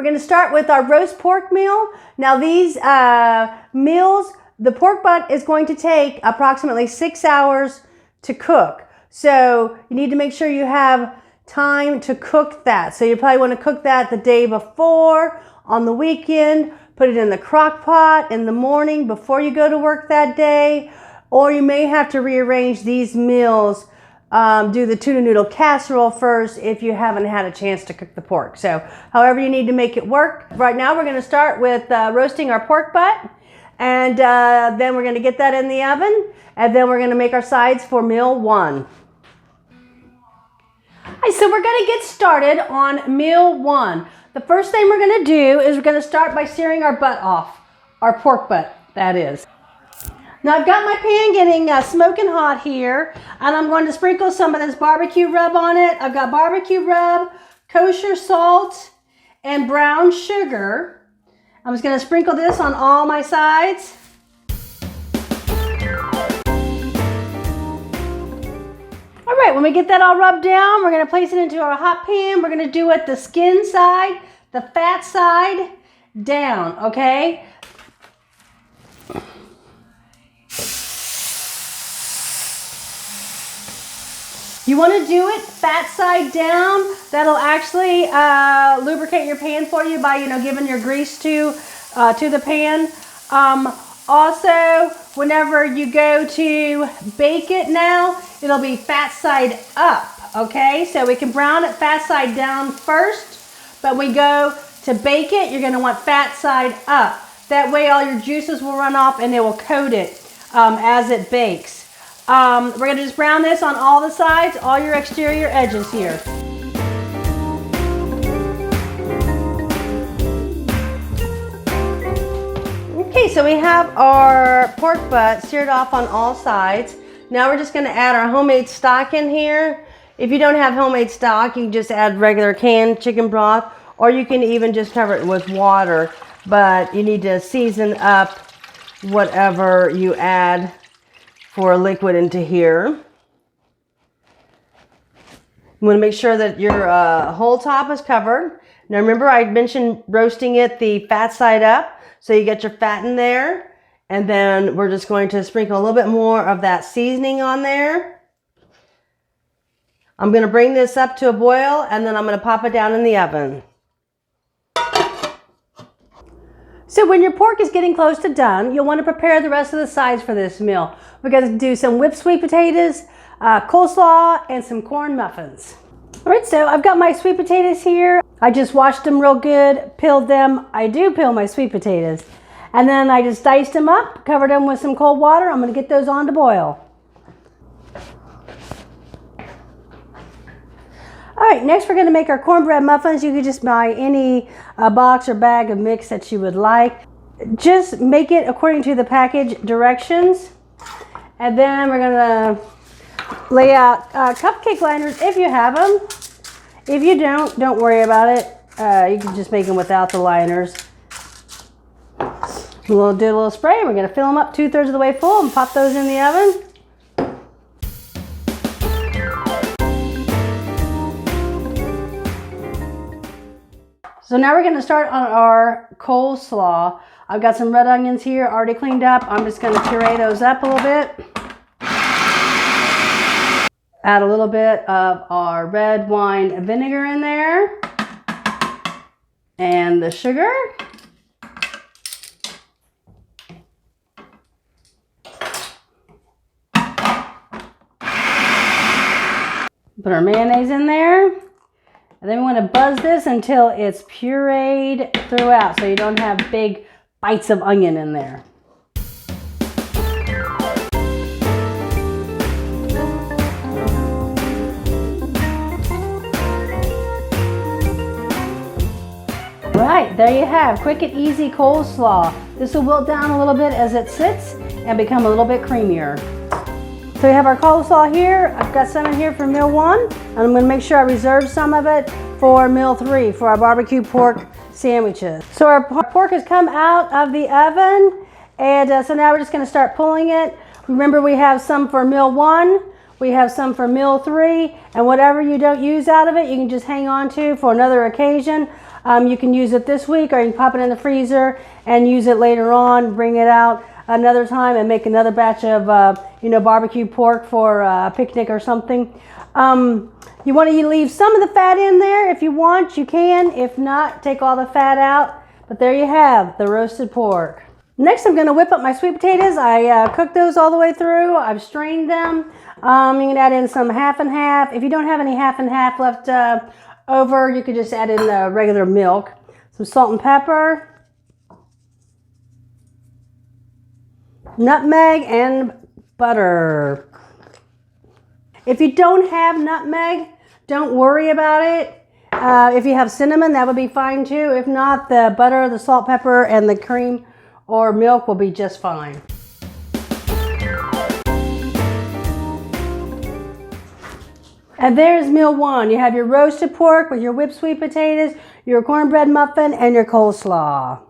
We're going to start with our roast pork meal. Now these meals, the pork butt is going to take approximately 6 hours to cook. So you need to make sure you have time to cook that. So you probably want to cook that the day before, on the weekend, put it in the crock pot in the morning before you go to work that day, or you may have to rearrange these meals, do the tuna noodle casserole first if you haven't had a chance to cook the pork. So however you need to make it work. Right now we're going to start with roasting our pork butt, and then we're going to get that in the oven, and then we're going to make our sides for meal 1. Alright, so we're going to get started on meal 1. The first thing we're going to do is we're going to start by searing our butt off, our pork butt, that is. Now I've got my pan getting smoking hot here, and I'm going to sprinkle some of this barbecue rub on it. I've got barbecue rub, kosher salt, and brown sugar. I'm just going to sprinkle this on all my sides. All right, when we get that all rubbed down, we're going to place it into our hot pan. We're going to do it the skin side, the fat side, down, okay? You want to do it fat side down. That'll actually lubricate your pan for you by, giving your grease to the pan. Also, whenever you go to bake it now, it'll be fat side up, okay? So we can brown it fat side down first, but when we go to bake it, you're gonna want fat side up. That way all your juices will run off and it will coat it as it bakes. We're gonna just brown this on all the sides, all your exterior edges here. Okay, so we have our pork butt seared off on all sides. Now we're just going to add our homemade stock in here. If you don't have homemade stock, you can just add regular canned chicken broth, or you can even just cover it with water. But you need to season up whatever you add for liquid into here. You want to make sure that your whole top is covered. Now remember I mentioned roasting it the fat side up. So you get your fat in there, and then we're just going to sprinkle a little bit more of that seasoning on there. I'm going to bring this up to a boil, and then I'm going to pop it down in the oven. So when your pork is getting close to done, you'll want to prepare the rest of the sides for this meal. We're going to do some whipped sweet potatoes, coleslaw, and some corn muffins. All right, so I've got my sweet potatoes here. I just washed them real good, peeled them. I do peel my sweet potatoes. And then I just diced them up, covered them with some cold water. I'm going to get those on to boil. All right, next we're going to make our cornbread muffins. You could just buy any box or bag of mix that you would like. Just make it according to the package directions. And then we're going to lay out cupcake liners if you have them. If you don't worry about it. You can just make them without the liners. We'll do a little spray. We're going to fill them up 2/3 of the way full and pop those in the oven. So now we're going to start on our coleslaw. I've got some red onions here already cleaned up. I'm just going to puree those up a little bit. Add a little bit of our red wine vinegar in there. And the sugar. Put our mayonnaise in there. And then we want to buzz this until it's pureed throughout so you don't have big bites of onion in there. Right, there you have quick and easy coleslaw. This will wilt down a little bit as it sits and become a little bit creamier. So we have our coleslaw here. I've got some in here for meal 1, and I'm going to make sure I reserve some of it for meal 3 for our barbecue pork sandwiches. So our pork has come out of the oven, and so now we're just going to start pulling it. Remember, we have some for meal 1, we have some for meal 3, and whatever you don't use out of it, you can just hang on to for another occasion. You can use it this week, or you can pop it in the freezer and use it later on, bring it out another time and make another batch of barbecue pork for a picnic or something. You want to leave some of the fat in there if you want, you can. If not, take all the fat out. But there you have the roasted pork. Next, I'm going to whip up my sweet potatoes. I cooked those all the way through. I've strained them. You can add in some half and half. If you don't have any half and half left over, you could just add in regular milk. Some salt and pepper. Nutmeg and butter. If you don't have nutmeg, don't worry about it. If you have cinnamon, that would be fine too. If not, the butter, the salt, pepper, and the cream or milk will be just fine. And there's meal one. You have your roasted pork with your whipped sweet potatoes, your cornbread muffin, and your coleslaw.